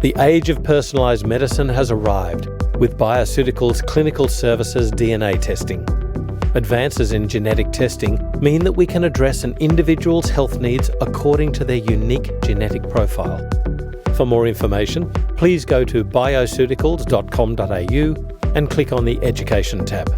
The age of personalised medicine has arrived with Bioceuticals Clinical Services DNA testing. Advances in genetic testing mean that we can address an individual's health needs according to their unique genetic profile. For more information, please go to bioceuticals.com.au and click on the Education tab.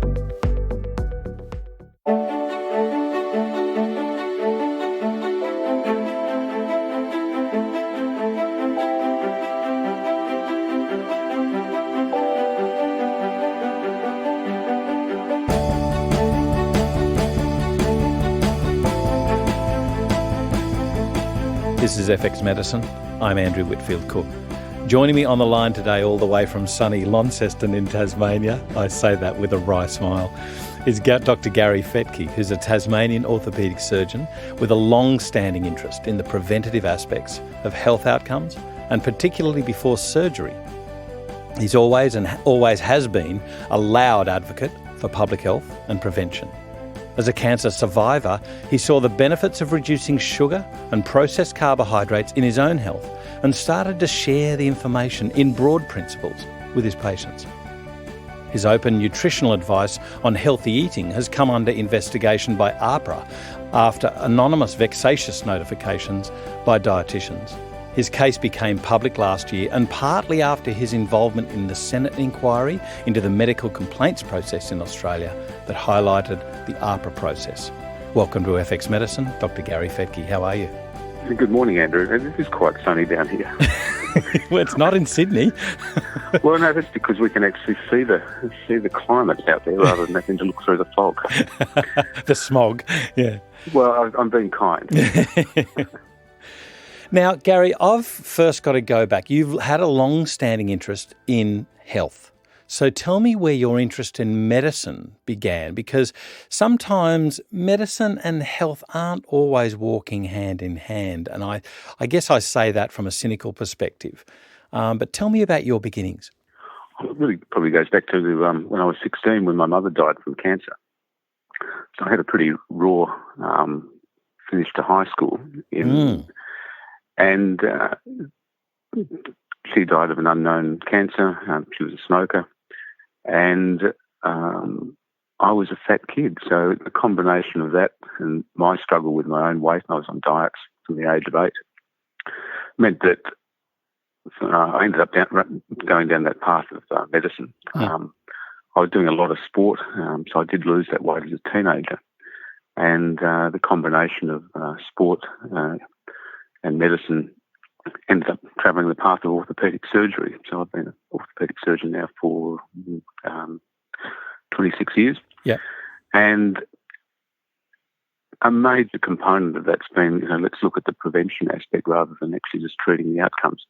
This is FX Medicine. I'm Andrew Whitfield Cook. Joining me on the line today, all the way from sunny Launceston in Tasmania, I say that with a wry smile, is Dr Gary Fettke, who's a Tasmanian orthopaedic surgeon with a long-standing interest in the preventative aspects of health outcomes, and particularly before surgery. He's always has been a loud advocate for public health and prevention. As a cancer survivor, he saw the benefits of reducing sugar and processed carbohydrates in his own health and started to share the information in broad principles with his patients. His open nutritional advice on healthy eating has come under investigation by AHPRA after anonymous vexatious notifications by dietitians. His case became public last year, and partly after his involvement in the Senate inquiry into the medical complaints process in Australia that highlighted the AHPRA process. Welcome to FX Medicine, Dr Gary Fettke. How are you? Good morning, Andrew. It is quite sunny down here. Well, it's not in Sydney. Well, no, that's because we can actually see the climate out there rather than having to look through the fog. The smog, yeah. Well, I'm being kind. Now, Gary, I've first got to go back. You've had a long-standing interest in health. So tell me where your interest in medicine began, because sometimes medicine and health aren't always walking hand in hand. And I guess I say that from a cynical perspective. But tell me about your beginnings. It really probably goes back to when I was 16, when my mother died from cancer. So I had a pretty raw finish to high school. And she died of an unknown cancer. She was a smoker. And I was a fat kid. So the combination of that and my struggle with my own weight, and I was on diets from the age of 8, meant that I ended up going down that path of medicine. I was doing a lot of sport, so I did lose that weight as a teenager. And the combination of sport and medicine ended up travelling the path of orthopaedic surgery. So I've been an orthopaedic surgeon now for 26 years. Yeah. And a major component of that's been, let's look at the prevention aspect rather than actually just treating the outcomes.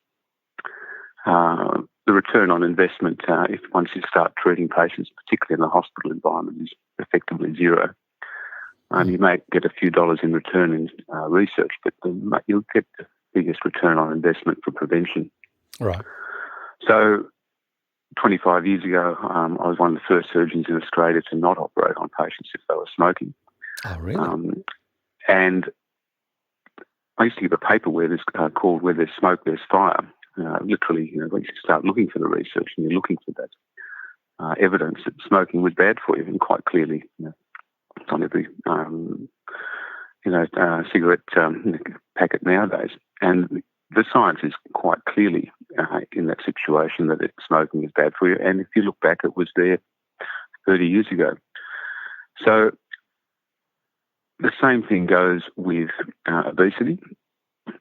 The return on investment, if once you start treating patients, particularly in the hospital environment, is effectively zero. You may get a few dollars in return in research, but you'll get the biggest return on investment for prevention. Right. So 25 years ago, I was one of the first surgeons in Australia to not operate on patients if they were smoking. Oh, really? And I used to give a paper where there's called "Where There's Smoke, There's Fire." Literally, when you start looking for the research and you're looking for that evidence that smoking was bad for you, and quite clearly, it's on every cigarette packet nowadays. And the science is quite clearly in that situation that smoking is bad for you. And if you look back, it was there 30 years ago. So the same thing goes with obesity.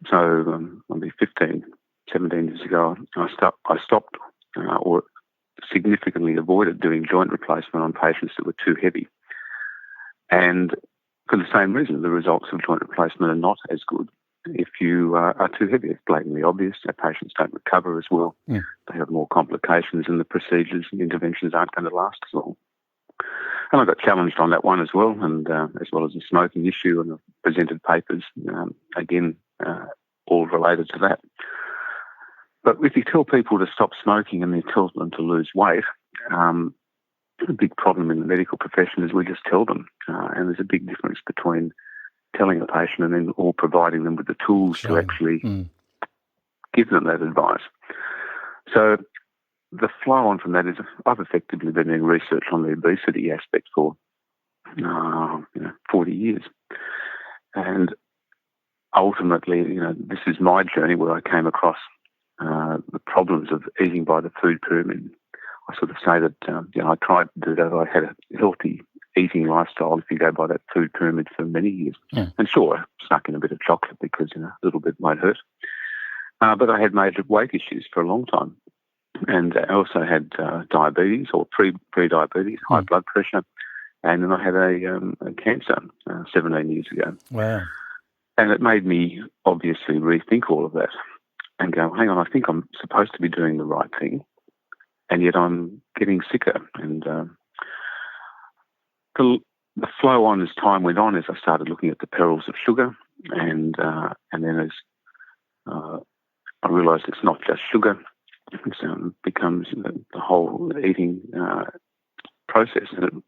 So maybe 15, 17 years ago, I stopped or significantly avoided doing joint replacement on patients that were too heavy. And for the same reason, the results of joint replacement are not as good if you are too heavy. It's blatantly obvious that patients don't recover as well. Yeah. They have more complications, and the procedures and interventions aren't going to last as long. And I got challenged on that one as well, and as well as the smoking issue, and I've presented papers, again, all related to that. But if you tell people to stop smoking and then tell them to lose weight, the big problem in the medical profession is we just tell them. And there's a big difference between telling a patient and then or providing them with the tools to actually give them that advice. So the flow on from that is I've effectively been doing research on the obesity aspect for 40 years. And ultimately, this is my journey where I came across the problems of eating by the food pyramid. I sort of say that I tried to do that. I had a healthy eating lifestyle, if you go by that food pyramid, for many years. Mm. And sure, I snuck in a bit of chocolate because a little bit might hurt. But I had major weight issues for a long time. And I also had diabetes or pre-diabetes, high blood pressure. And then I had a cancer 17 years ago. Wow. And it made me obviously rethink all of that and go, hang on, I think I'm supposed to be doing the right thing, and yet I'm getting sicker. And the flow on as time went on, as I started looking at the perils of sugar, and then as I realised it's not just sugar, it becomes the whole eating process. And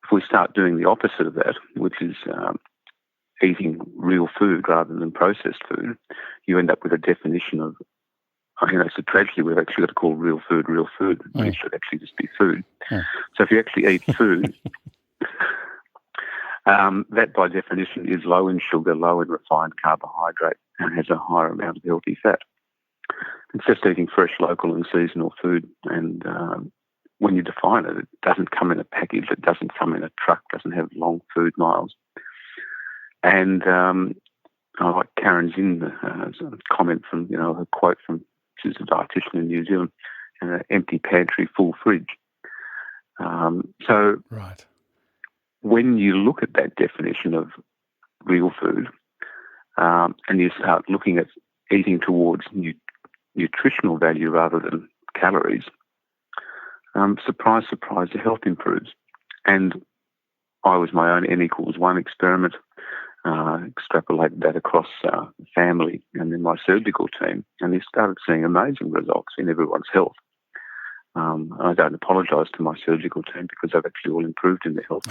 if we start doing the opposite of that, which is eating real food rather than processed food, you end up with a definition of, it's a tragedy. We've actually got to call real food. Mm. It should actually just be food. Mm. So if you actually eat food, that by definition is low in sugar, low in refined carbohydrate, and has a higher amount of healthy fat. It's just eating fresh, local and seasonal food. And when you define it, it doesn't come in a package, it doesn't come in a truck, doesn't have long food miles. And I like Karen Zinn, comment from, her quote from, she's a dietitian in New Zealand, empty pantry, full fridge. So right. When you look at that definition of real food and you start looking at eating towards nutritional value rather than calories, surprise, surprise, the health improves. And I was my own N=1 experiment, extrapolated that across the family and then my surgical team, and they started seeing amazing results in everyone's health. I don't apologise to my surgical team because they've actually all improved in their health.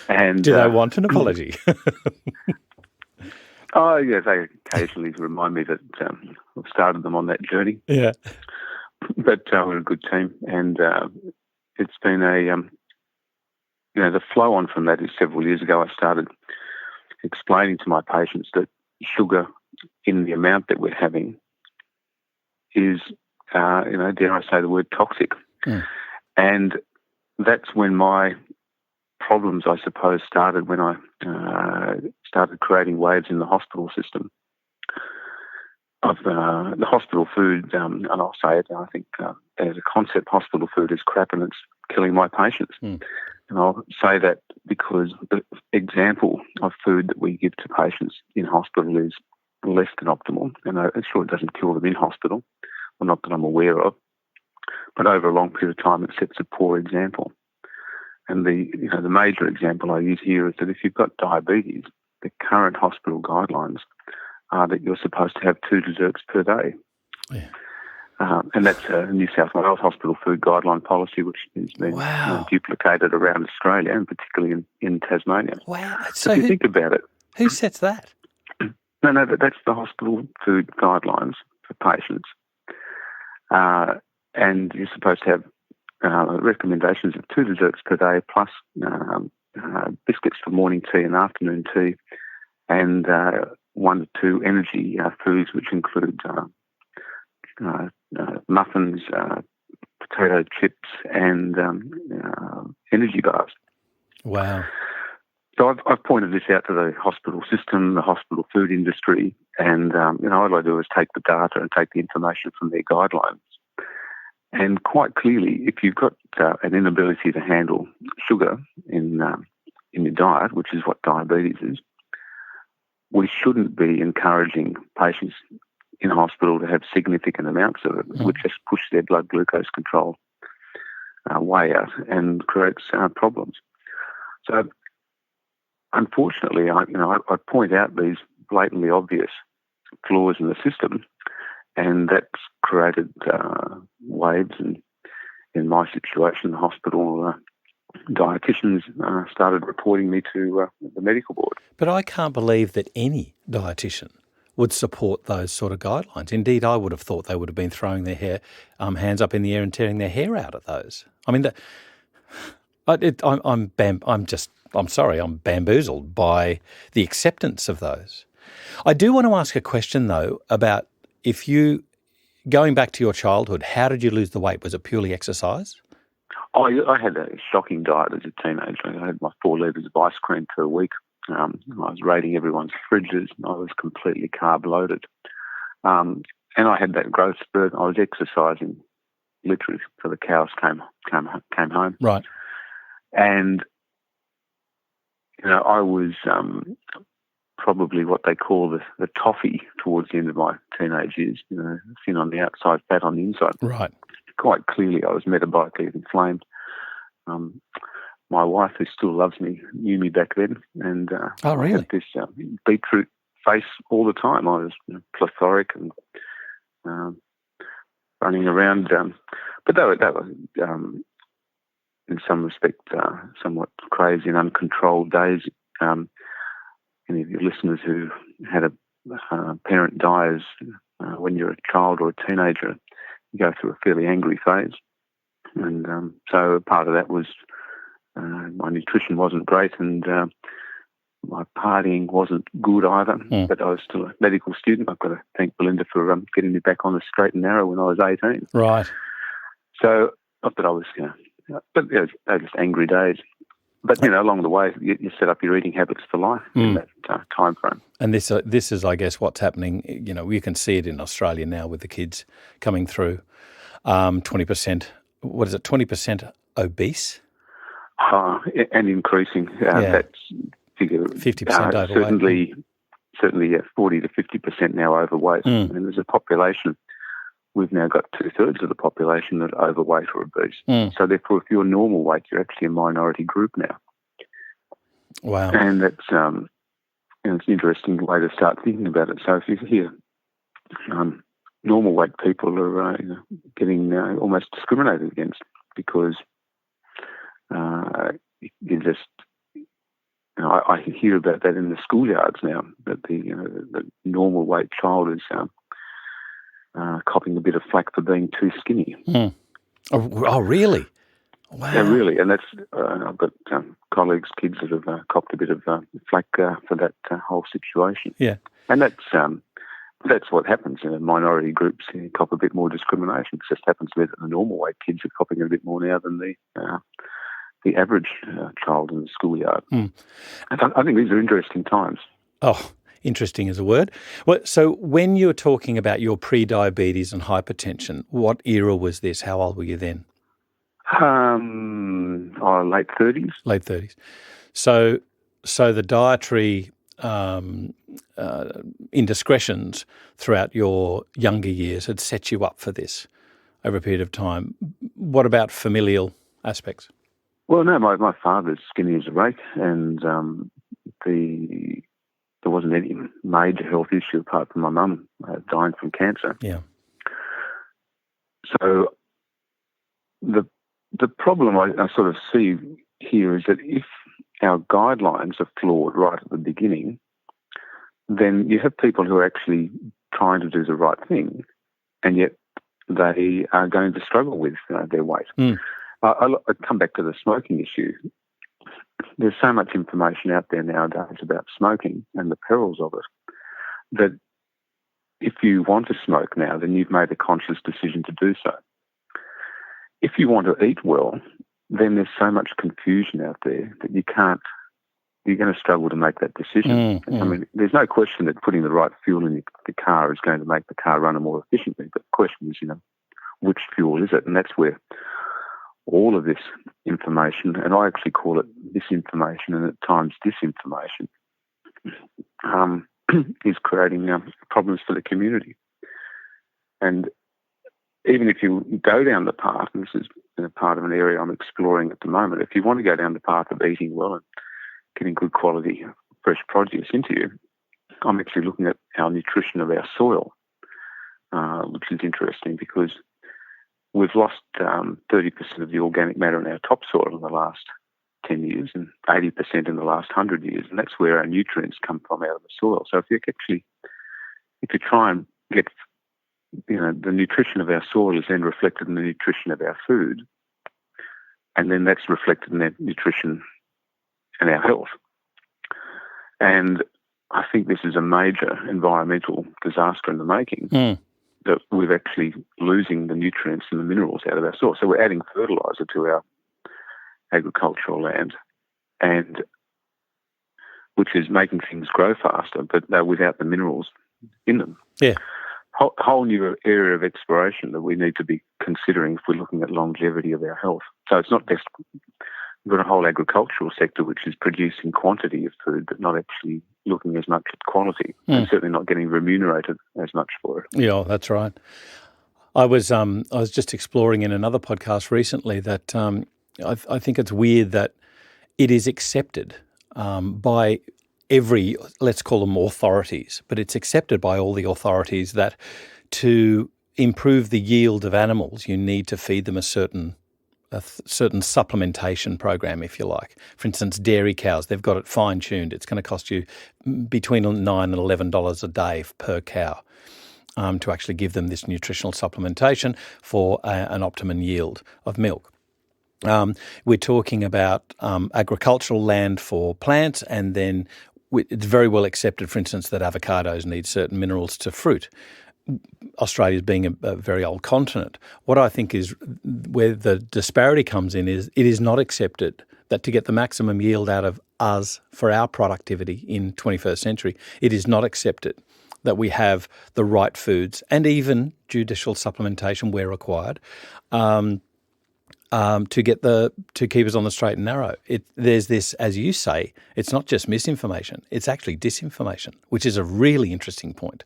And do they want an apology? Oh, yeah, they occasionally remind me that I've started them on that journey. Yeah. But we're a good team, and it's been the flow on from that is several years ago I started explaining to my patients that sugar in the amount that we're having is, dare I say the word, toxic. Mm. And that's when my problems, I suppose, started when I started creating waves in the hospital system of the hospital food, and I'll say it, I think as a concept, hospital food is crap and it's killing my patients. Mm. And I'll say that because the example of food that we give to patients in hospital is less than optimal. And I'm sure it doesn't kill them in hospital, well, not that I'm aware of, but over a long period of time it sets a poor example. And the major example I use here is that if you've got diabetes, the current hospital guidelines are that you're supposed to have 2 desserts per day. Yeah. And that's a New South Wales hospital food guideline policy, which has been duplicated around Australia and particularly in Tasmania. Wow. So if you think about it. Who sets that? No, that's the hospital food guidelines for patients. And you're supposed to have recommendations of 2 desserts per day plus biscuits for morning tea and afternoon tea, and 1 to 2 energy foods, which include muffins, potato chips, and energy bars. Wow. So I've pointed this out to the hospital system, the hospital food industry, and all I do is take the data and take the information from their guidelines. And quite clearly, if you've got an inability to handle sugar in your diet, which is what diabetes is, we shouldn't be encouraging patients in hospital to have significant amounts of it, which just push their blood glucose control way out and creates problems. So, unfortunately, I point out these blatantly obvious flaws in the system, and that's created waves. And in my situation, the hospital dietitians started reporting me to the medical board. But I can't believe that any dietitian would support those sort of guidelines. Indeed, I would have thought they would have been throwing their hands up in the air and tearing their hair out at those. I mean, I'm bamboozled by the acceptance of those. I do want to ask a question though about going back to your childhood, how did you lose the weight? Was it purely exercise? I had a shocking diet as a teenager. I had my 4 litres of ice cream per week. I was raiding everyone's fridges. I was completely carb loaded. And I had that growth spurt. I was exercising literally till the cows came home. Right. And, I was probably what they call the toffee towards the end of my teenage years, thin on the outside, fat on the inside. Right. Quite clearly I was metabolically inflamed. My wife, who still loves me, knew me back then, and oh, really? I had this beetroot face all the time. I was plethoric and running around, but that was in some respect somewhat crazy and uncontrolled days. Any of your listeners who had a parent die when you're a child or a teenager, you go through a fairly angry phase, and so part of that was my nutrition wasn't great, and my partying wasn't good either. But I was still a medical student. I've got to thank Belinda for getting me back on the straight and narrow when I was 18. Right. So not that I was, but they were just angry days. But along the way, you set up your eating habits for life in that time frame. And this is, I guess, what's happening. You can see it in Australia now with the kids coming through. 20%. What is it? 20% obese. And increasing. That's figure 50% overweight. Certainly, 40 to 50% now overweight. And there's a population. We've now got 2/3 of the population that are overweight or obese. So therefore, if you're normal weight, you're actually a minority group now. Wow. And that's it's an interesting way to start thinking about it. So if you hear normal weight people are getting almost discriminated against because you just, I hear about that in the schoolyards now, that the normal weight child is copping a bit of flack for being too skinny. Oh, really? Wow. Yeah, really. And that's, I've got colleagues, kids that have copped a bit of flack for that whole situation. Yeah. And that's what happens. Minority groups cop a bit more discrimination. It just happens to be that the normal weight kids are copping a bit more now than the average child in the schoolyard. I think these are interesting times. Oh, interesting is a word. Well, so when you were talking about your pre-diabetes and hypertension, what era was this? How old were you then? Late 30s. Late 30s. So the dietary indiscretions throughout your younger years had set you up for this over a period of time. What about familial aspects? Well, no, my father's skinny as a rake, and there wasn't any major health issue apart from my mum dying from cancer. Yeah. So the problem I sort of see here is that if our guidelines are flawed right at the beginning, then you have people who are actually trying to do the right thing, and yet they are going to struggle with their weight. I come back to the smoking issue. There's so much information out there nowadays about smoking and the perils of it that if you want to smoke now, then you've made a conscious decision to do so. If you want to eat well, then there's so much confusion out there that you're going to struggle to make that decision. I mean, there's no question that putting the right fuel in the car is going to make the car run more efficiently, but the question is, which fuel is it? And that's where all of this information, and I actually call it misinformation and at times disinformation, is creating problems for the community. And even if you go down the path, and this is part of an area I'm exploring at the moment, if you want to go down the path of eating well and getting good quality fresh produce into you, I'm actually looking at our nutrition of our soil, which is interesting because we've lost 30% of the organic matter in our topsoil in the last 10 years and 80% in the last 100 years, and that's where our nutrients come from out of the soil. So if you actually if you try and get, the nutrition of our soil is then reflected in the nutrition of our food, and then that's reflected in that nutrition and our health. And I think this is a major environmental disaster in the making, that we're actually losing the nutrients and the minerals out of our soil. So we're adding fertiliser to our agricultural land, and which is making things grow faster, but they're without the minerals in them. Yeah. Whole new area of exploration that we need to be considering if we're looking at longevity of our health. So it's not just, we've got a whole agricultural sector which is producing quantity of food but not actually looking as much at quality, and certainly not getting remunerated as much for it. Yeah, that's right. I was just exploring in another podcast recently that I think it's weird that it is accepted by every, let's call them authorities, but it's accepted by all the authorities that to improve the yield of animals, you need to feed them a certain supplementation program, if you like. For instance, dairy cows, they've got it fine-tuned. It's going to cost you between $9 and $11 a day per cow to actually give them this nutritional supplementation for an optimum yield of milk. We're talking about agricultural land for plants, and then it's very well accepted, for instance, that avocados need certain minerals to fruit. Australia being a very old continent, what I think is where the disparity comes in is it is not accepted that to get the maximum yield out of us for our productivity in 21st century, it is not accepted that we have the right foods and even judicial supplementation where required to keep us on the straight and narrow. There's this, as you say, it's not just misinformation, it's actually disinformation, which is a really interesting point.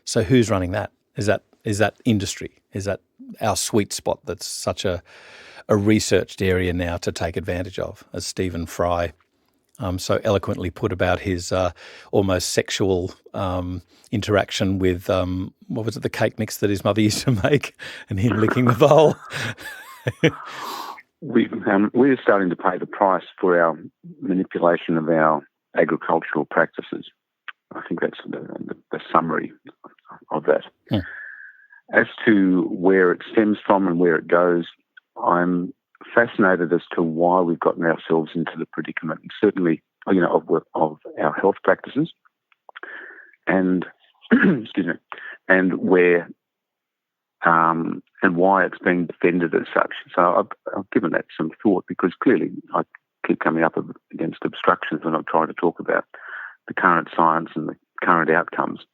So who's running that? Is that industry? Is that our sweet spot that's such a researched area now to take advantage of, as Stephen Fry so eloquently put about his almost sexual interaction with, what was it, the cake mix that his mother used to make, and him licking the bowl. We're starting to pay the price for our manipulation of our agricultural practices. I think that's the summary of that. Yeah. As to where it stems from and where it goes, I'm fascinated as to why we've gotten ourselves into the predicament, and certainly, of our health practices, and excuse me, and where and why it's being defended as such. So I've given that some thought, because clearly I keep coming up against obstructions when I'm trying to talk about the current science and the current outcomes,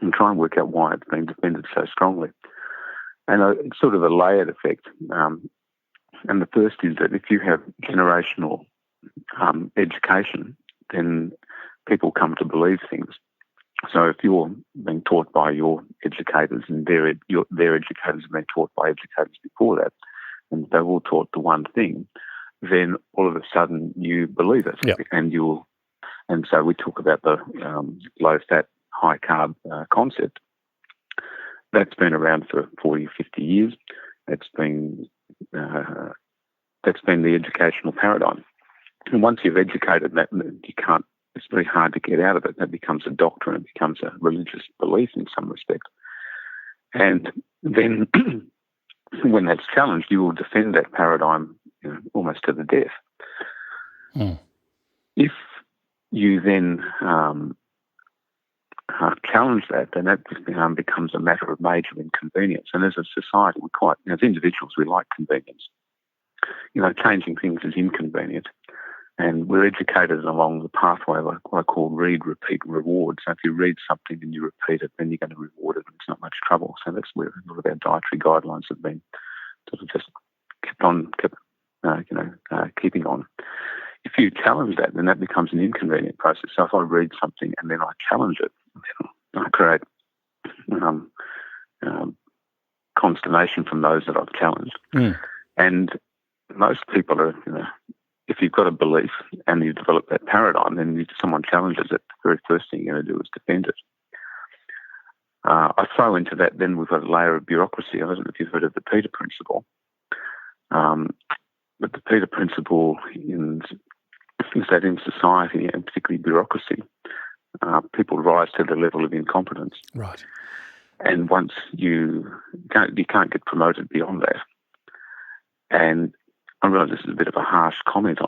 and try and work out why it's being defended so strongly. And it's sort of a layered effect. And the first is that if you have generational education, then people come to believe things. So if you're being taught by your educators, and their educators have been taught by educators before that, and they've all taught the one thing, then all of a sudden you believe it. Yep. And so we talk about the low-fat, high-carb concept. That's been around for 40, 50 years. That's been the educational paradigm. And once you've educated that, you can't. It's very hard to get out of it. That becomes a doctrine. It becomes a religious belief in some respect. And then when that's challenged, you will defend that paradigm almost to the death. Mm. If you then challenge that, then that becomes a matter of major inconvenience. And as a society, as individuals, we like convenience. Changing things is inconvenient. And we're educated along the pathway what I call read, repeat, reward. So if you read something and you repeat it, then you're going to reward it, and it's not much trouble. So that's where a lot of our dietary guidelines have been sort of just keeping on. If you challenge that, then that becomes an inconvenient process. So if I read something and then I challenge it, I create consternation from those that I've challenged. Mm. And most people are, if you've got a belief and you develop that paradigm, then if someone challenges it, the very first thing you're going to do is defend it. I throw into that, then we've got a layer of bureaucracy. I don't know if you've heard of the Peter Principle. But the Peter Principle is that in society, and particularly bureaucracy, people rise to the level of incompetence. Right. And once you can't get promoted beyond that. And I realise this is a bit of a harsh comment,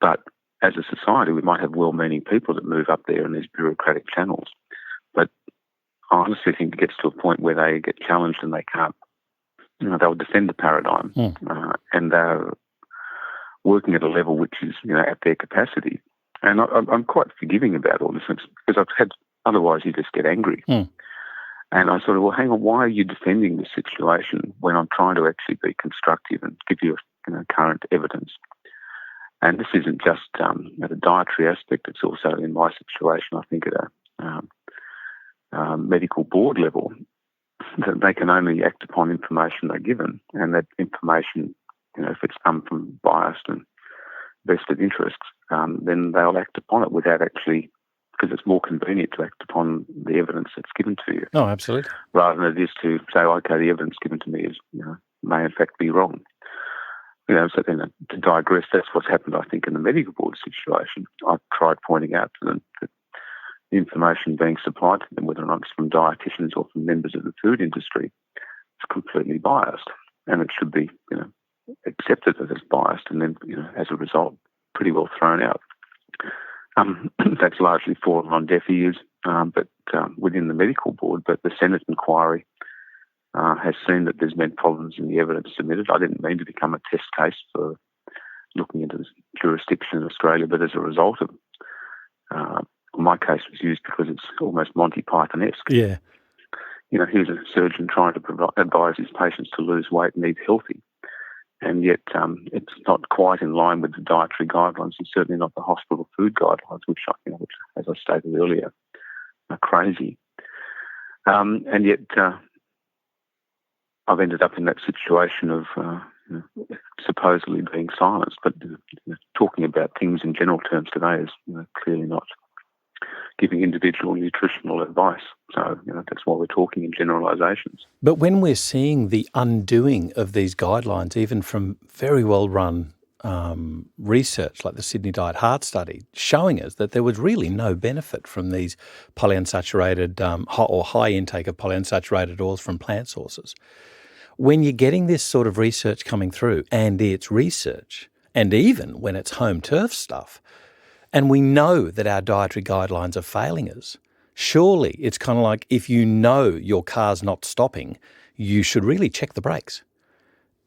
but as a society, we might have well-meaning people that move up there in these bureaucratic channels. But I honestly think it gets to a point where they get challenged and they can't. They'll defend the paradigm, and they're working at a level which is, at their capacity. And I'm quite forgiving about all this because otherwise you just get angry. And I sort of, well, hang on, why are you defending this situation when I'm trying to actually be constructive and give you current evidence? And this isn't just at a dietary aspect, it's also in my situation, I think, at a medical board level, that they can only act upon information they're given. And that information, if it's come from biased and vested interests, then they'll act upon it without actually, because it's more convenient to act upon the evidence that's given to you. Oh, absolutely. Rather than it is to say, okay, the evidence given to me is, may in fact be wrong. So then to digress, that's what's happened, I think, in the medical board situation. I've tried pointing out to them that the information being supplied to them, whether or not it's from dietitians or from members of the food industry, is completely biased. And it should be, accepted as biased and then, as a result, pretty well thrown out. That's largely fallen on deaf ears, but within the medical board. But the Senate inquiry has seen that there's been problems in the evidence submitted. I didn't mean to become a test case for looking into this jurisdiction in Australia, but as a result of my case was used because it's almost Monty Python-esque. Yeah. Here's a surgeon trying to advise his patients to lose weight and eat healthy. And yet it's not quite in line with the dietary guidelines and certainly not the hospital food guidelines, which as I stated earlier, are crazy. And yet I've ended up in that situation of supposedly being silenced. But talking about things in general terms today is clearly not giving individual nutritional advice. So, that's why we're talking in generalisations. But when we're seeing the undoing of these guidelines, even from very well-run research like the Sydney Diet Heart Study, showing us that there was really no benefit from these polyunsaturated or high intake of polyunsaturated oils from plant sources. When you're getting this sort of research coming through, and it's research, and even when it's home turf stuff, and we know that our dietary guidelines are failing us, surely it's kind of like if your car's not stopping, you should really check the brakes.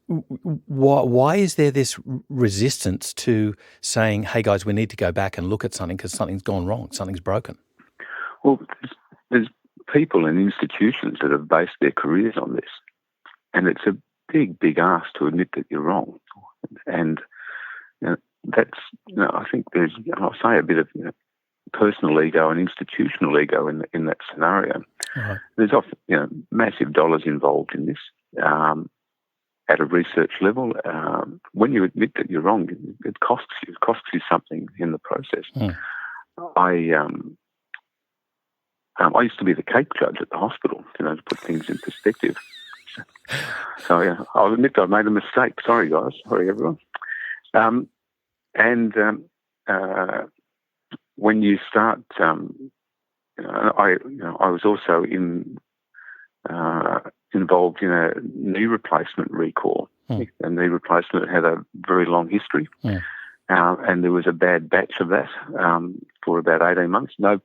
Why is there this resistance to saying, hey guys, we need to go back and look at something because something's gone wrong, something's broken? Well, there's people and institutions that have based their careers on this. And it's a big, big ask to admit that you're wrong. And that's, I think there's, I'll say, a bit of personal ego and institutional ego in that scenario. Right. There's often, massive dollars involved in this at a research level. When you admit that you're wrong, it costs you something in the process. I used to be the cake judge at the hospital, to put things in perspective. So I'll admit I made a mistake. Sorry, guys. Sorry, everyone. When you start, I was also involved in a knee replacement recall. A knee replacement had a very long history, and there was a bad batch of that for about 18 months. No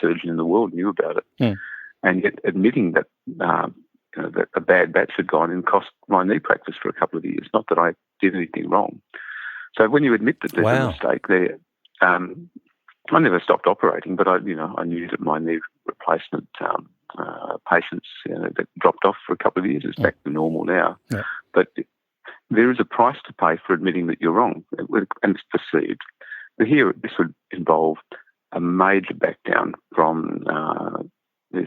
surgeon in the world knew about it, and yet admitting that that a bad batch had gone and cost my knee practice for a couple of years. Not that I did anything wrong. So when you admit that there's a mistake there, I never stopped operating, but I knew that my knee replacement patients that dropped off for a couple of years is back to normal now. Yeah. But there is a price to pay for admitting that you're wrong, and it's perceived. But here, this would involve a major backdown from the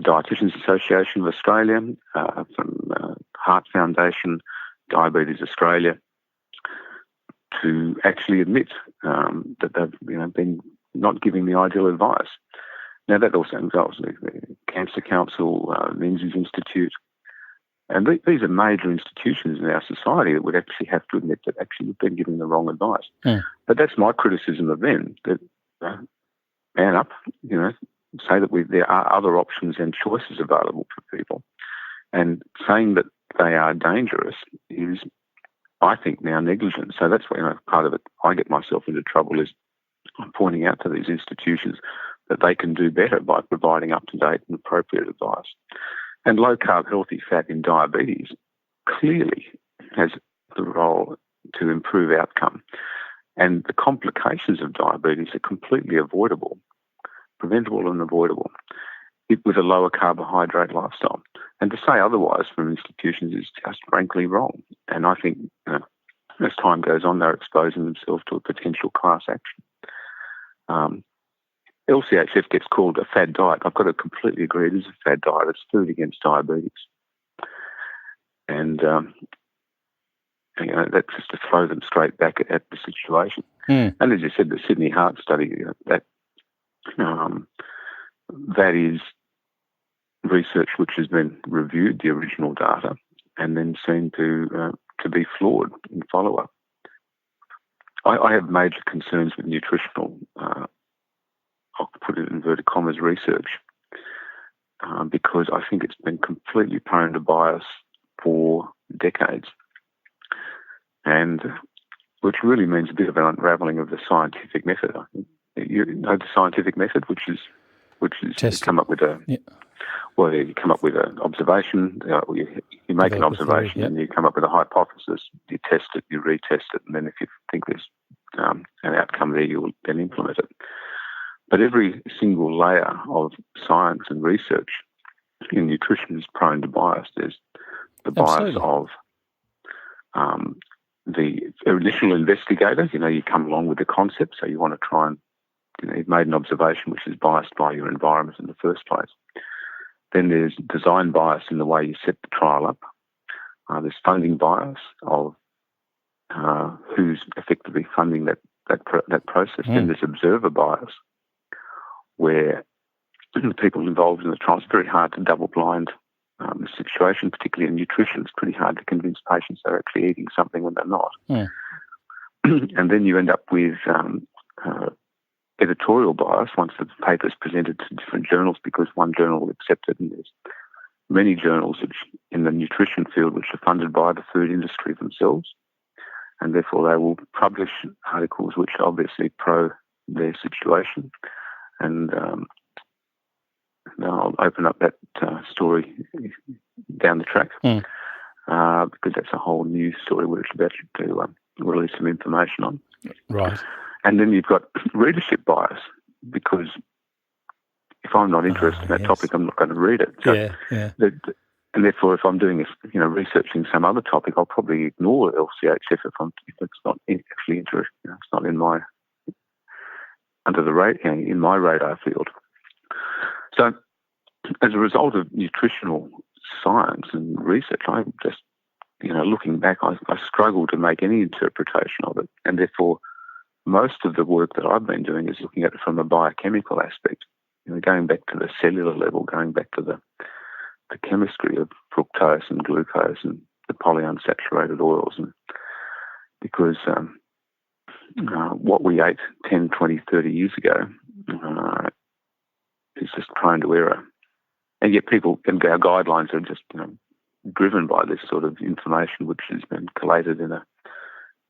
Dietitians Association of Australia, from Heart Foundation, Diabetes Australia, to actually admit that they've been not giving the ideal advice. Now, that also involves the Cancer Council, Menzies Institute, and these are major institutions in our society that would actually have to admit that actually we've been giving the wrong advice. But that's my criticism of them, that man up, say that there are other options and choices available for people. And saying that they are dangerous is, I think, now negligent. So that's where part of it I get myself into trouble, is I'm pointing out to these institutions that they can do better by providing up-to-date and appropriate advice. And low-carb healthy fat in diabetes clearly has the role to improve outcome. And the complications of diabetes are completely avoidable, preventable and avoidable, with a lower carbohydrate lifestyle. And to say otherwise from institutions is just frankly wrong. And I think as time goes on, they're exposing themselves to a potential class action. LCHF gets called a fad diet. I've got to completely agree. It is a fad diet. It's food against diabetes. And that's just to throw them straight back at the situation. And as you said, the Sydney Heart Study, that is research which has been reviewed, the original data, and then seen to be flawed in follow-up. I have major concerns with nutritional, I'll put it in inverted commas, research, because I think it's been completely prone to bias for decades, and which really means a bit of an unravelling of the scientific method. I think you know the scientific method, which is you come up with you come up with an observation. You make an observation, and you come up with a hypothesis. You test it, you retest it, and then if you think there's an outcome there, you will then implement it. But every single layer of science and research in nutrition is prone to bias. There's the bias of the initial investigator. You come along with the concept, so you want to try and, you've made an observation which is biased by your environment in the first place. Then there's design bias in the way you set the trial up. There's funding bias of who's effectively funding that process. Then there's observer bias, where the people involved in the trial, it's very hard to double-blind the situation, particularly in nutrition. It's pretty hard to convince patients they're actually eating something when they're not. And then you end up with editorial bias once the paper is presented to different journals, because one journal will accept it, and there's many journals which, in the nutrition field, which are funded by the food industry themselves, and therefore they will publish articles which are obviously pro their situation. And now I'll open up that story down the track, because that's a whole new story we're about to release some information on. Right. And then you've got readership bias, because if I'm not interested in that topic, I'm not going to read it. So and therefore, if I'm doing researching some other topic, I'll probably ignore LCHF if it's not actually interesting. It's not in my in my radar field. So, as a result of nutritional science and research, I'm just, looking back, I struggle to make any interpretation of it, and therefore, most of the work that I've been doing is looking at it from a biochemical aspect, going back to the cellular level, going back to the chemistry of fructose and glucose and the polyunsaturated oils, and because what we ate 10, 20, 30 years ago is just prone to error. And yet people, and our guidelines are just driven by this sort of information which has been collated in a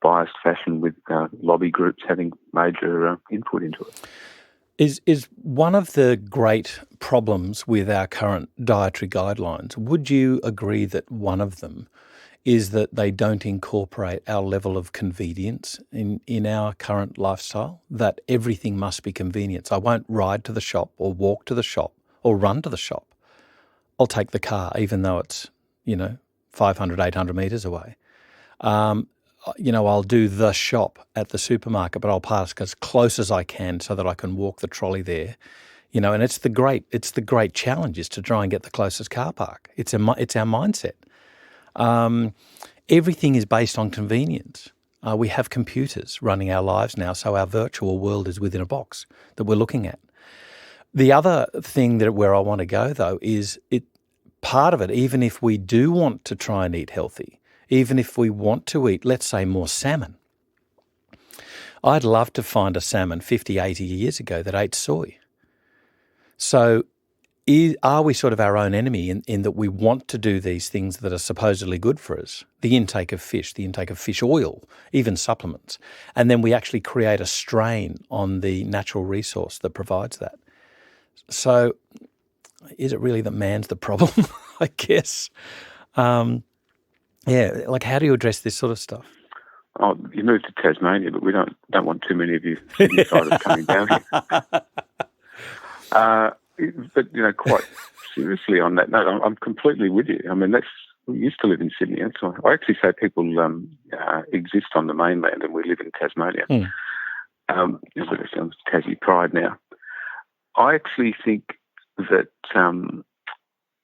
biased fashion, with lobby groups having major input into it. Is one of the great problems with our current dietary guidelines, would you agree that one of them is that they don't incorporate our level of convenience in our current lifestyle, that everything must be convenience? I won't ride to the shop or walk to the shop or run to the shop. I'll take the car, even though it's, 500, 800 metres away. I'll do the shop at the supermarket, but I'll park as close as I can so that I can walk the trolley there. And it's the great challenge is to try and get the closest car park. It's our mindset. Everything is based on convenience. We have computers running our lives now, so our virtual world is within a box that we're looking at. The other thing where I want to go, though, is part of it, even if we do want to try and eat healthy, even if we want to eat, let's say, more salmon, I'd love to find a salmon 50, 80 years ago that ate soy. So are we sort of our own enemy in that we want to do these things that are supposedly good for us, the intake of fish, the intake of fish oil, even supplements, and then we actually create a strain on the natural resource that provides that? So is it really that man's the problem, I guess? Like how do you address this sort of stuff? Oh, you moved to Tasmania, but we don't want too many of you Sydney-siders coming down here. But, quite seriously on that note, I'm completely with you. I mean, we used to live in Sydney. And so I actually say people exist on the mainland and we live in Tasmania. It sounds Tassie pride now. I actually think that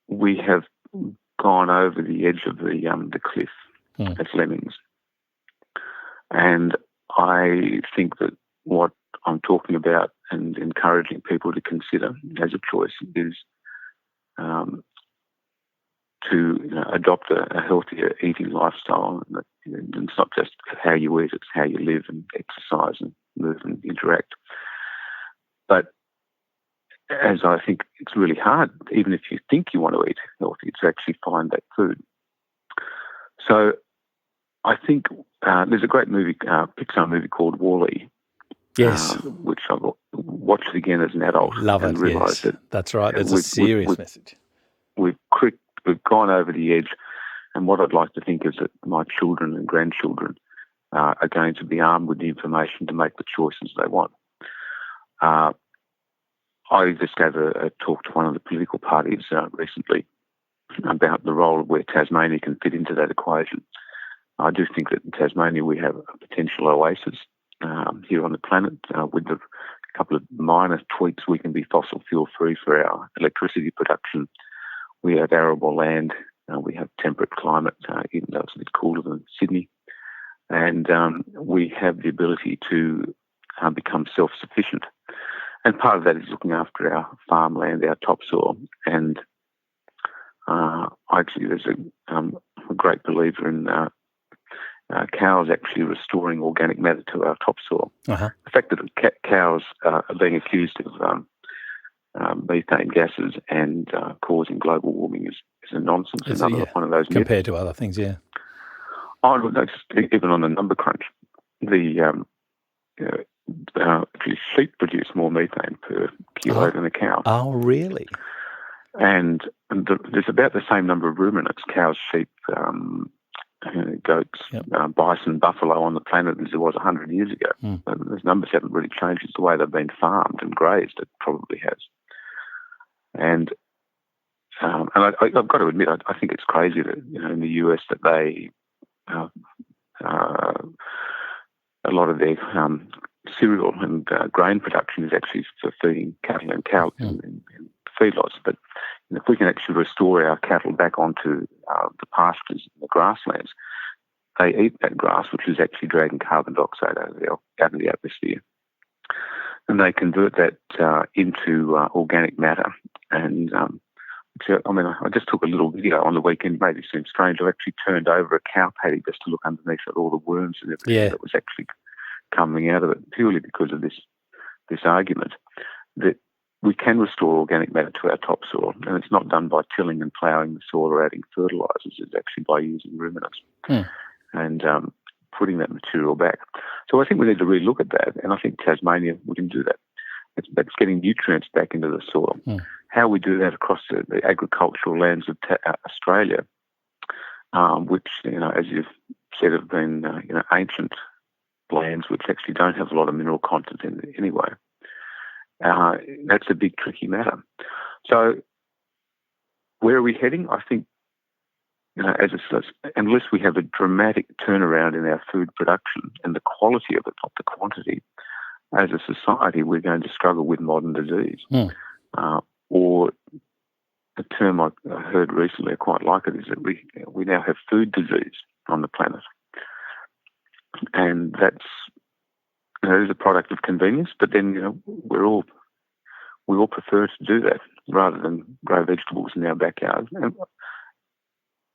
we have gone over the edge of the cliff as lemmings. And I think that what I'm talking about and encouraging people to consider as a choice is to adopt a healthier eating lifestyle. And it's not just how you eat, it's how you live and exercise and move and interact. But as I think it's really hard, even if you think you want to eat healthy, to actually find that food. So I think there's a great movie, Pixar movie called Wall-E. Yes. Which I've watched again as an adult. Love and it, realised yes. That's right. It's a serious message. We've gone over the edge, and what I'd like to think is that my children and grandchildren are going to be armed with the information to make the choices they want. I just gave a talk to one of the political parties recently about the role of where Tasmania can fit into that equation. I do think that in Tasmania we have a potential oasis here on the planet with a couple of minor tweaks. We can be fossil fuel free for our electricity production. We have arable land. We have temperate climate, even though it's a bit cooler than Sydney. And we have the ability to become self-sufficient. And part of that is looking after our farmland, our topsoil. And actually there's a great believer in cows actually restoring organic matter to our topsoil. The fact that cows are being accused of methane gases and causing global warming is a nonsense. Another one of those compared myths. To other things, yeah. Oh, no, even on the number crunch, actually sheep produce more methane per kilo than a cow. Oh, really? And there's about the same number of ruminants, cows, sheep, goats, bison, buffalo on the planet as there was 100 years ago. Those numbers haven't really changed. It's the way they've been farmed and grazed. It probably has. And I've got to admit, I think it's crazy that in the US that they a lot of their cereal and grain production is actually for feeding cattle and cows in feedlots. But if we can actually restore our cattle back onto the pastures and the grasslands, they eat that grass, which is actually dragging carbon dioxide out of the atmosphere. And they convert that into organic matter. And I just took a little video on the weekend. It made it seem strange. I actually turned over a cow paddy just to look underneath at all the worms and everything that was actually coming out of it, purely because of this argument that we can restore organic matter to our topsoil, and it's not done by tilling and ploughing the soil or adding fertilisers. It's actually by using ruminants and putting that material back. So I think we need to really look at that, and I think Tasmania, we can do that. That's getting nutrients back into the soil. How we do that across the agricultural lands of Australia, which, as you've said, have been ancient lands which actually don't have a lot of mineral content in it anyway. That's a big, tricky matter. So where are we heading? I think, unless we have a dramatic turnaround in our food production and the quality of it, not the quantity, as a society, we're going to struggle with modern disease. Or the term I heard recently, I quite like it, is that we now have food disease on the planet. And that's is a product of convenience, but then we all prefer to do that rather than grow vegetables in our backyard. And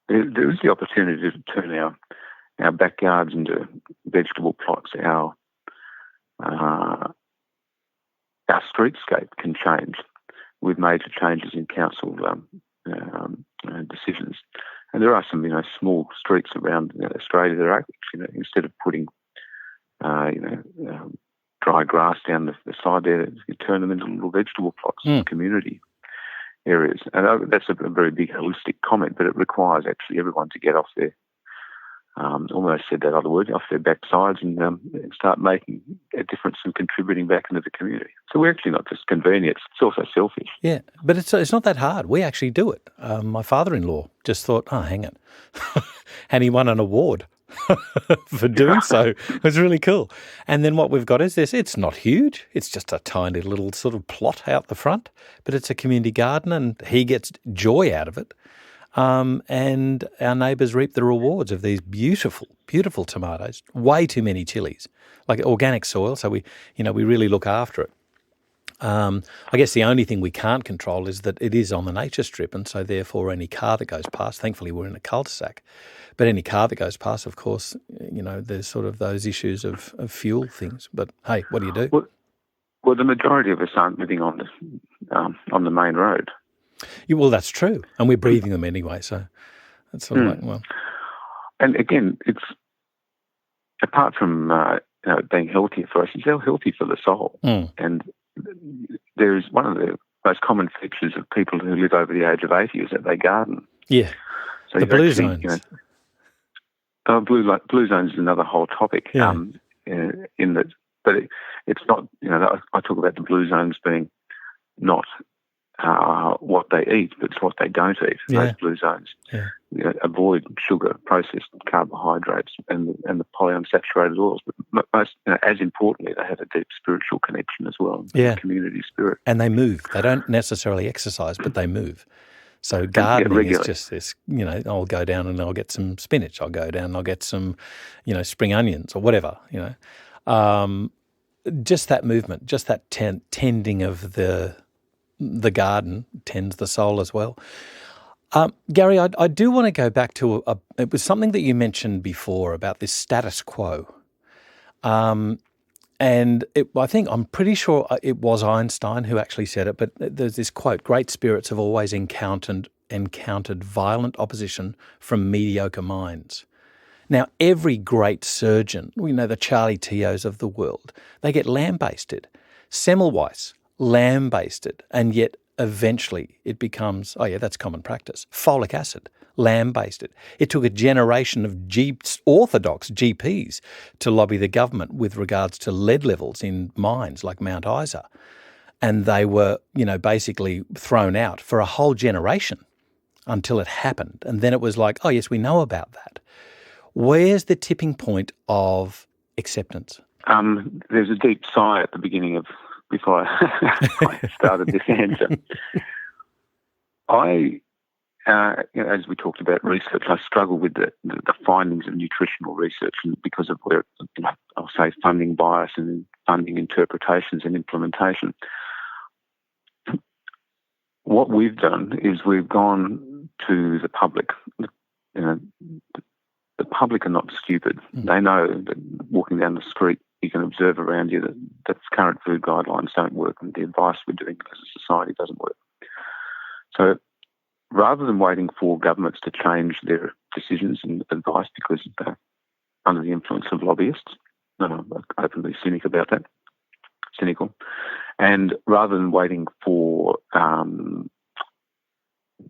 there is the opportunity to turn our backyards into vegetable plots, our our streetscape can change with major changes in council decisions. And there are some, small streets around Australia that are actually, instead of putting, dry grass down the side there, you turn them into little vegetable plots in community areas. And that's a very big holistic comment, but it requires actually everyone to get off their, almost said that other word, off their backsides and start making a difference and contributing back into the community. So we're actually not just convenient, it's also selfish. Yeah, but it's not that hard. We actually do it. My father-in-law just thought, hang it. And he won an award for doing so. It was really cool. And then what we've got is this. It's not huge. It's just a tiny little sort of plot out the front, but it's a community garden and he gets joy out of it. And our neighbours reap the rewards of these beautiful, beautiful tomatoes. Way too many chilies, like organic soil. So we really look after it. I guess the only thing we can't control is that it is on the nature strip, and so therefore any car that goes past, thankfully we're in a cul-de-sac, but any car that goes past, of course, there's sort of those issues of fuel things. But hey, what do you do? Well, the majority of us aren't living on the main road. Yeah, well, that's true, and we're breathing them anyway, so that's sort of like, well. And again, it's apart from being healthier for us, it's healthy for the soul. And there is one of the most common features of people who live over the age of 80 is that they garden. Yeah, so the blue zones. Blue zones is another whole topic. Yeah. In that, but it's not. I talk about the blue zones being not what they eat, but it's what they don't eat. Yeah. Those blue zones. Yeah. Avoid sugar, processed carbohydrates, and the polyunsaturated oils. But most, as importantly, they have a deep spiritual connection as well. Yeah. Community spirit. And they move. They don't necessarily exercise, but they move. So gardening is just this, I'll go down and I'll get some spinach. I'll go down and I'll get some, spring onions or whatever, Just that movement, just that tending of the garden tends the soul as well. Gary, I do want to go back to it was something that you mentioned before about this status quo. I'm pretty sure it was Einstein who actually said it, but there's this quote, great spirits have always encountered violent opposition from mediocre minds. Now, every great surgeon, the Charlie Teos of the world, they get lambasted. Semmelweis, lambasted, and yet eventually it becomes, that's common practice. Folic acid, lambasted. It took a generation of orthodox GPs to lobby the government with regards to lead levels in mines like Mount Isa. And they were, basically thrown out for a whole generation until it happened. And then it was like, oh, yes, we know about that. Where's the tipping point of acceptance? There's a deep sigh at the beginning of before I started this answer. As we talked about research, I struggle with the findings of nutritional research because of where, I'll say funding bias and funding interpretations and implementation. What we've done is we've gone to the public. The public are not stupid. They know that walking down the street, you can observe around you that current food guidelines don't work and the advice we're doing as a society doesn't work. So rather than waiting for governments to change their decisions and advice because they're under the influence of lobbyists, I'm openly cynical, and rather than waiting for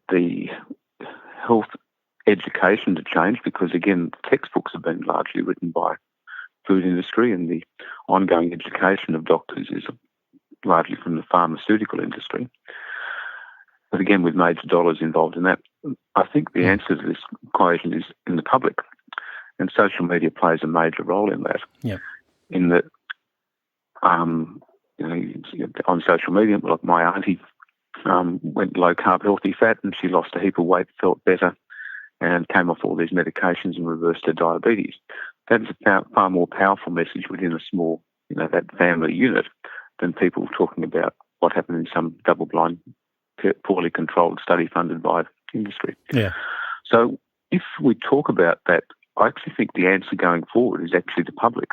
the health education to change, because again, textbooks have been largely written by food industry and the ongoing education of doctors is largely from the pharmaceutical industry. But again, with major dollars involved in that, I think the answer to this equation is in the public. And social media plays a major role in that. Yeah. In that, on social media, like my auntie went low carb, healthy fat, and she lost a heap of weight, felt better, and came off all these medications and reversed her diabetes. That is a far more powerful message within a small, that family unit than people talking about what happened in some double-blind, poorly controlled study funded by industry. Yeah. So if we talk about that, I actually think the answer going forward is actually the public,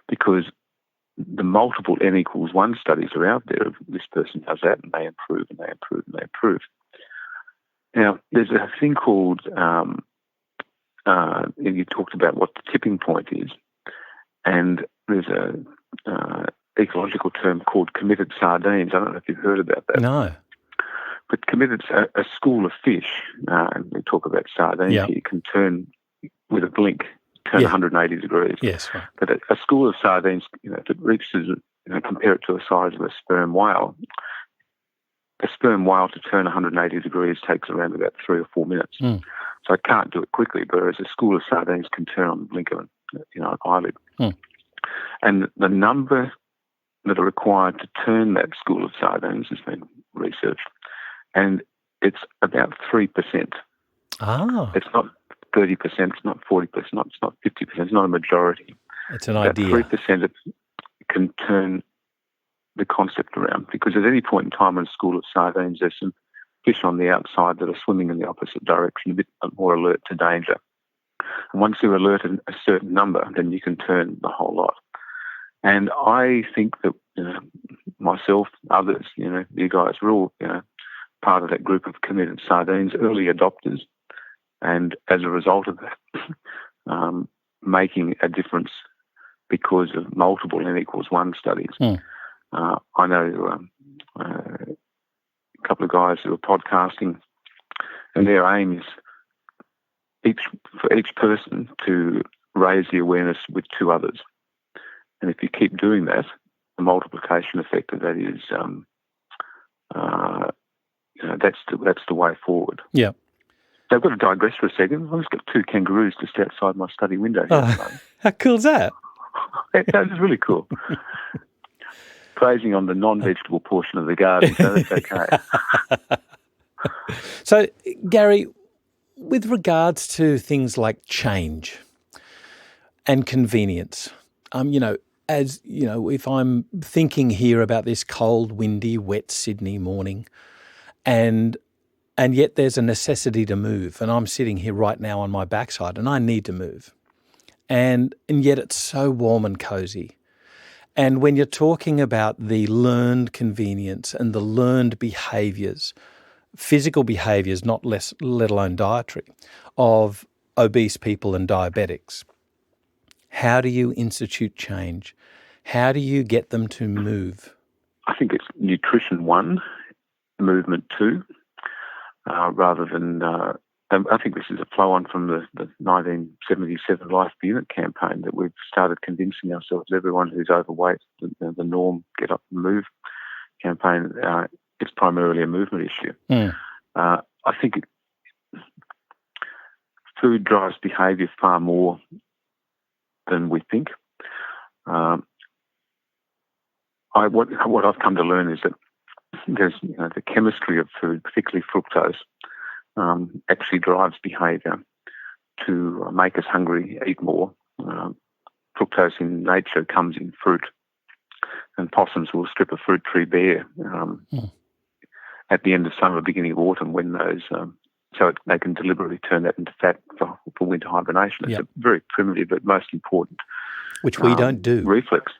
because the multiple N=1 studies are out there of this person does that and they improve and they improve and they improve. Now, there's a thing called, you talked about what the tipping point is, and there's a ecological term called committed sardines. I don't know if you've heard about that. No. But committed, a school of fish, and we talk about sardines here, can turn with a blink, 180 degrees. Yes, right. But a school of sardines, if it reaches, compare it to the size of a sperm whale to turn 180 degrees takes around about 3 or 4 minutes. So it can't do it quickly, whereas a school of sardines can turn on the blink of an eyelid. And the number that are required to turn that school of sardines has been researched, and it's about 3%. It's not 30%, it's not 40%, it's not 50%, it's not a majority. It's an idea. 3% can turn the concept around, because at any point in time in a school of sardines, there's some fish on the outside that are swimming in the opposite direction, a bit more alert to danger. And once you're alerted a certain number, then you can turn the whole lot. And I think that myself, others, you guys, we're all part of that group of committed sardines, early adopters, and as a result of that, making a difference because of multiple N=1 studies. I know a couple of guys who are podcasting, and their aim is for each person to raise the awareness with 2 others. And if you keep doing that, the multiplication effect of that is, that's the way forward. Yeah. So I've got to digress for a second. I've just got 2 kangaroos just outside my study window here. How cool is that? It's really cool. Grazing on the non-vegetable portion of the garden, so that's okay. So, Gary, with regards to things like change and convenience, if I'm thinking here about this cold, windy, wet Sydney morning, and yet there's a necessity to move, and I'm sitting here right now on my backside, and I need to move, and yet it's so warm and cozy. And when you're talking about the learned convenience and the learned behaviours, physical behaviours, let alone dietary, of obese people and diabetics, how do you institute change? How do you get them to move? I think it's nutrition 1, movement 2, rather than... I think this is a flow-on from the 1977 Life Per Unit campaign, that we've started convincing ourselves, everyone who's overweight, the norm, get up and move campaign, it's primarily a movement issue. I think food drives behaviour far more than we think. What I've come to learn is that there's the chemistry of food, particularly fructose, actually drives behaviour to make us hungry, eat more. Fructose in nature comes in fruit, and possums will strip a fruit tree bare at the end of summer, beginning of autumn, when those they can deliberately turn that into fat for winter hibernation. It's a very primitive but most important, which we don't do, reflex.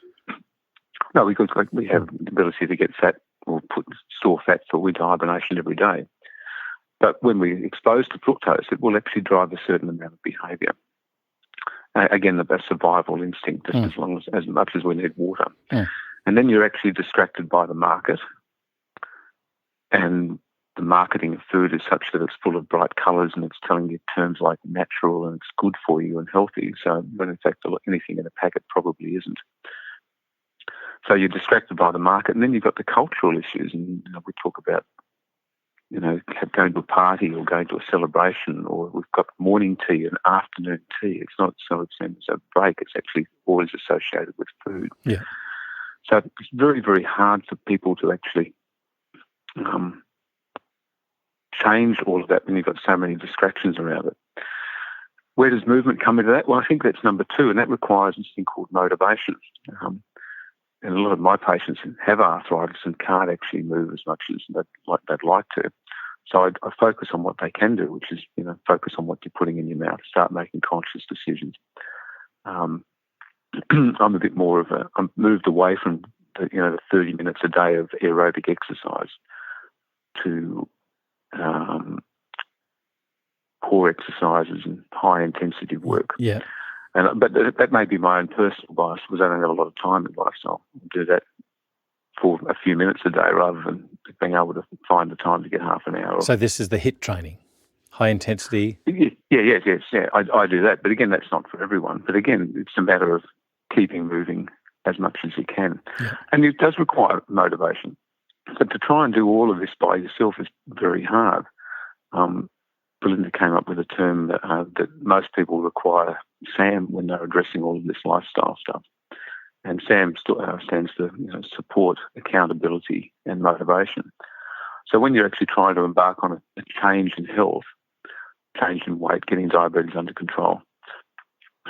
No, because we have the ability to get fat or store fat for winter hibernation every day. But when we're exposed to fructose, it will actually drive a certain amount of behaviour. Again, the survival instinct, just as much as we need water. And then you're actually distracted by the market, and the marketing of food is such that it's full of bright colours and it's telling you terms like natural and it's good for you and healthy. So, when in fact anything in a packet probably isn't. So you're distracted by the market, and then you've got the cultural issues, and we talk about going to a party or going to a celebration, or we've got morning tea and afternoon tea. It's not so it's a break. It's actually always associated with food. Yeah. So it's very, very hard for people to actually change all of that when you've got so many distractions around it. Where does movement come into that? Well, I think that's number 2, and that requires this thing called motivation. And a lot of my patients have arthritis and can't actually move as much as they'd like to. So I focus on what they can do, which is, focus on what you're putting in your mouth, start making conscious decisions. I'm a bit more of I'm moved away from the 30 minutes a day of aerobic exercise to core exercises and high intensity work. Yeah. But that may be my own personal bias because I don't have a lot of time in life, so I'll do that for a few minutes a day rather than being able to find the time to get half an hour. So this is the HIIT training, high intensity. Yes. I do that, but again, that's not for everyone. But again, it's a matter of keeping moving as much as you can, and it does require motivation. But to try and do all of this by yourself is very hard. Belinda came up with a term that most people require SAM when they're addressing all of this lifestyle stuff. And SAM stands for support, accountability, and motivation. So when you're actually trying to embark on a change in health, change in weight, getting diabetes under control,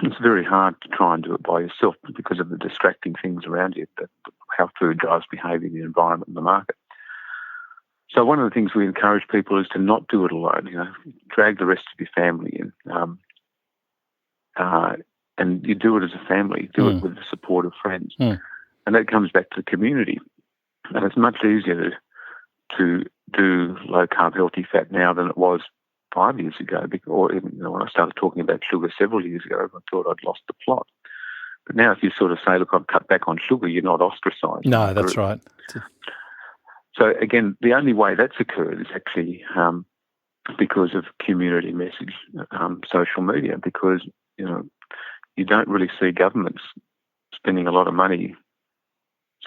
it's very hard to try and do it by yourself because of the distracting things around you, how food drives behaviour, the environment, and the market. So one of the things we encourage people is to not do it alone. Drag the rest of your family in, and you do it as a family. Do it with the support of friends, and that comes back to the community. And it's much easier to do low carb, healthy fat now than it was 5 years ago. Or even when I started talking about sugar several years ago, I thought I'd lost the plot. But now, if you sort of say, "Look, I've cut back on sugar," you're not ostracised. No, that's right. So again, the only way that's occurred is actually because of community message, social media, because you don't really see governments spending a lot of money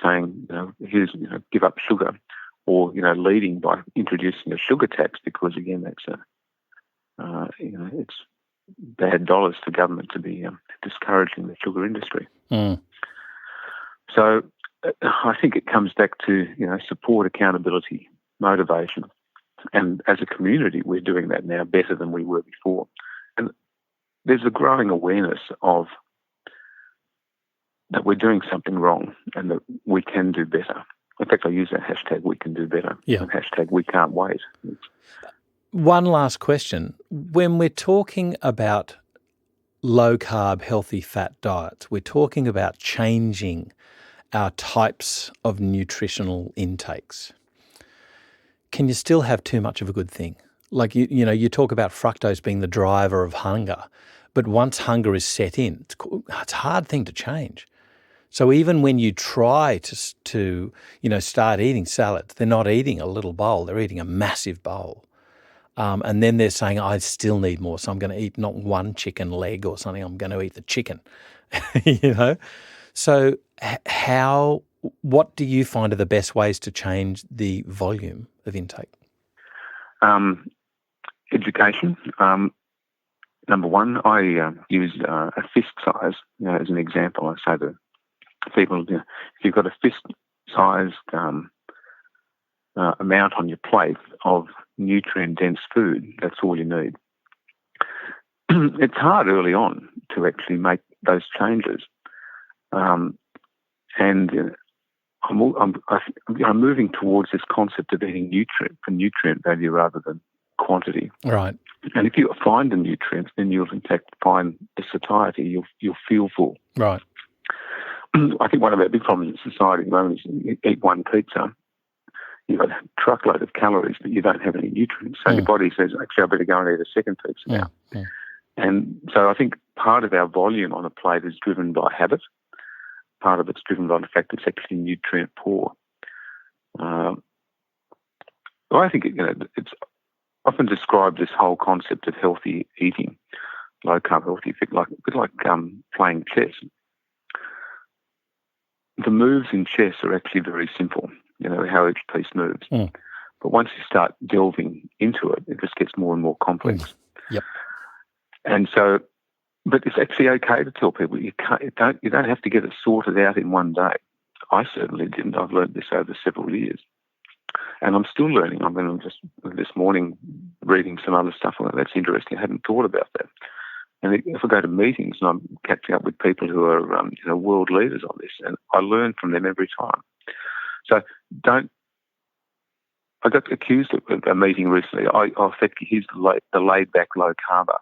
saying, here's give up sugar, or leading by introducing a sugar tax, because again that's it's bad dollars for government to be discouraging the sugar industry. So I think it comes back to support, accountability, motivation, and as a community we're doing that now better than we were before. And there's a growing awareness of that we're doing something wrong and that we can do better. In fact, I use that hashtag "we can do better" and hashtag "we can't wait." One last question: when we're talking about low carb, healthy fat diets, we're talking about changing our types of nutritional intakes. Can you still have too much of a good thing? Like, you talk about fructose being the driver of hunger, but once hunger is set in, it's a hard thing to change. So even when you try to start eating salads, they're not eating a little bowl, they're eating a massive bowl. And then they're saying, I still need more, so I'm going to eat not one chicken leg or something, I'm going to eat the chicken, So what do you find are the best ways to change the volume of intake? Education. Number one, I use a fist size as an example. I say to people, if you've got a fist-sized amount on your plate of nutrient-dense food, that's all you need. It's hard early on to actually make those changes. And I'm moving towards this concept of eating nutrient value rather than quantity. Right. And if you find the nutrients, then you'll in fact find the satiety. You'll feel full. Right. I think one of our big problems in society at the moment is you eat one pizza, you've got a truckload of calories, but you don't have any nutrients. So your body says, actually, I better go and eat a second pizza now. And so I think part of our volume on a plate is driven by habit. Part of it's driven by the fact that it's actually nutrient poor. I think it's often described, this whole concept of healthy eating, low carb, healthy fit, a bit like playing chess. The moves in chess are actually very simple, how each piece moves. But once you start delving into it, it just gets more and more complex. Yep. And so, but it's actually okay to tell people you don't have to get it sorted out in one day. I certainly didn't. I've learned this over several years. And I'm still learning. I'm just this morning reading some other stuff. Well, that's interesting. I hadn't thought about that. And if I go to meetings and I'm catching up with people who are world leaders on this, and I learn from them every time. So I got accused of a meeting recently. Fettke, he's the laid back low carber.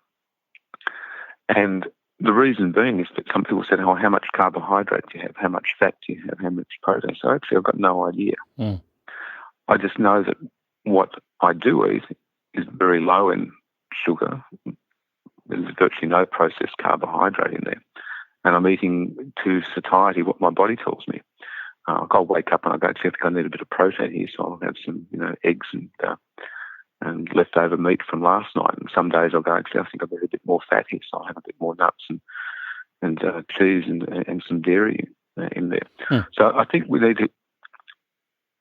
And the reason being is that some people said, oh, how much carbohydrate do you have? How much fat do you have? How much protein? So actually I've got no idea. I just know that what I do eat is very low in sugar. There's virtually no processed carbohydrate in there. And I'm eating to satiety what my body tells me. I'll wake up and I go, actually, I think I need a bit of protein here, so I'll have some, eggs and leftover meat from last night. And some days I'll go, actually, I think I've got a bit more fat here, so I'll have a bit more nuts and cheese and some dairy in there. So I think we need to,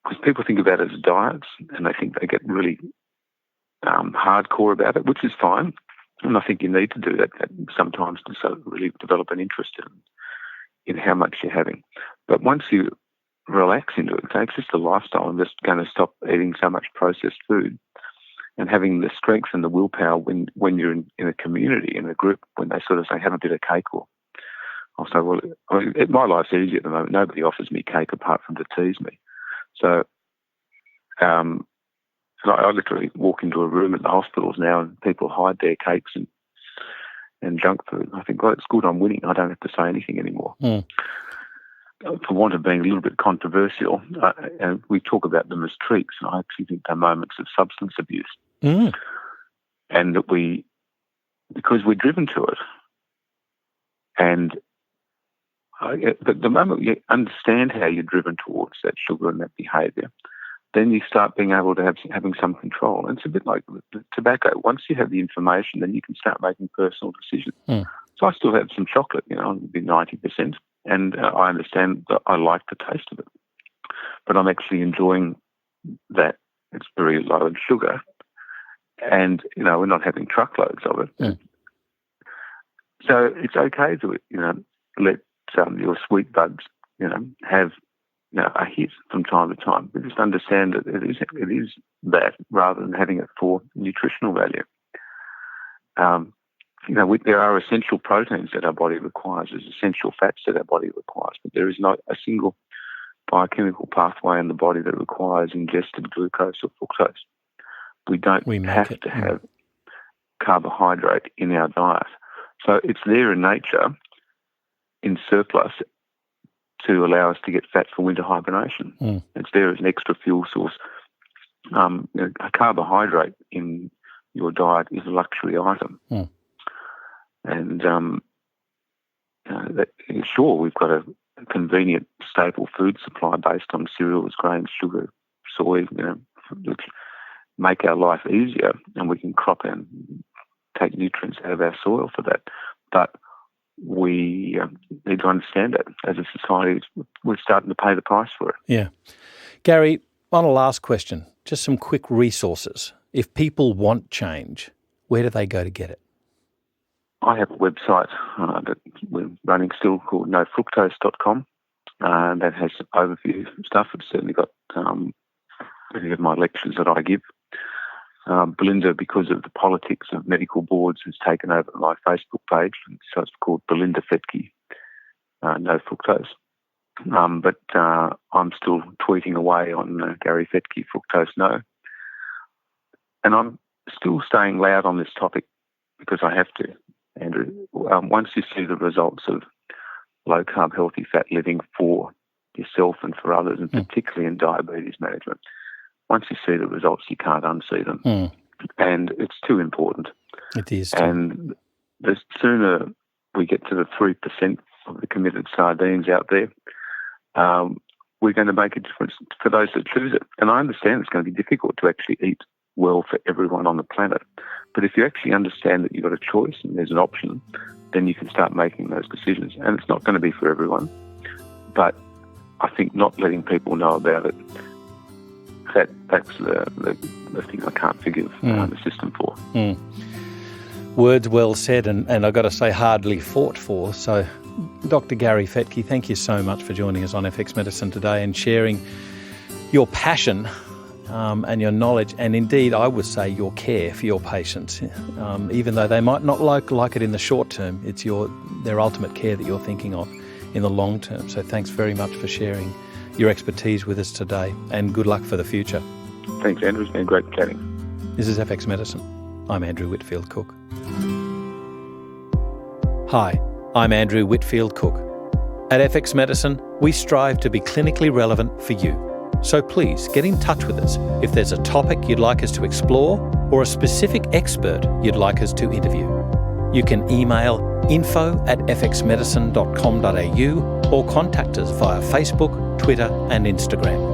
because people think about it as diets and they think they get really hardcore about it, which is fine. And I think you need to do that sometimes to sort of really develop an interest in how much you're having. But once you relax into it, it's just a lifestyle. I'm just going to stop eating so much processed food and having the strength and the willpower when you're in a community, in a group, when they sort of say, have a bit of cake, or I'll say, well, my life's easy at the moment. Nobody offers me cake apart from to tease me. So I literally walk into a room at the hospitals now and people hide their cakes and junk food. I think, well, it's good, I'm winning. I don't have to say anything anymore. For want of being a little bit controversial, and we talk about them as treats, and I actually think they're moments of substance abuse. And that because we're driven to it, and the moment you understand how you're driven towards that sugar and that behaviour, then you start being able to having some control. And it's a bit like the tobacco. Once you have the information, then you can start making personal decisions. So I still have some chocolate, it'll be 90%. And I understand that I like the taste of it. But I'm actually enjoying that. It's very low in sugar. And, we're not having truckloads of it. So it's okay to, let your sweet buds, have a hit from time to time. But just understand that it is that rather than having it for nutritional value. There are essential proteins that our body requires. There's essential fats that our body requires, but there is not a single biochemical pathway in the body that requires ingested glucose or fructose. We don't have to have carbohydrate in our diet. So it's there in nature in surplus to allow us to get fat for winter hibernation. It's there as an extra fuel source. A carbohydrate in your diet is a luxury item. And sure, we've got a convenient staple food supply based on cereals, grains, sugar, soy, which make our life easier, and we can crop and take nutrients out of our soil for that. But we need to understand that as a society, we're starting to pay the price for it. Yeah. Gary, on a last question, just some quick resources. If people want change, where do they go to get it? I have a website that we're running still called nofructose.com. That has overview stuff. It's certainly got any of my lectures that I give. Belinda, because of the politics of medical boards, has taken over my Facebook page, so it's called Belinda Fettke, no fructose. But I'm still tweeting away on Gary Fettke, fructose no. And I'm still staying loud on this topic because I have to, Andrew. Once you see the results of low-carb, healthy fat living for yourself and for others, and particularly in diabetes management, once you see the results, you can't unsee them. And it's too important. It is. And the sooner we get to the 3% of the committed sardines out there, we're going to make a difference for those that choose it. And I understand it's going to be difficult to actually eat well for everyone on the planet. But if you actually understand that you've got a choice and there's an option, then you can start making those decisions. And it's not going to be for everyone. But I think not letting people know about it, that's the thing I can't forgive the system for. Words well said, and I've got to say hardly fought for. So, Dr. Gary Fettke, thank you so much for joining us on FX Medicine today and sharing your passion and your knowledge, and indeed, I would say, your care for your patients. Even though they might not like it in the short term, it's their ultimate care that you're thinking of in the long term. So thanks very much for sharing your expertise with us today, and good luck for the future. Thanks, Andrew. It's been great chatting. This is FX Medicine. I'm Andrew Whitfield Cook. Hi, I'm Andrew Whitfield Cook. At FX Medicine, we strive to be clinically relevant for you. So please get in touch with us if there's a topic you'd like us to explore or a specific expert you'd like us to interview. You can email info@fxmedicine.com.au or contact us via Facebook, Twitter and Instagram.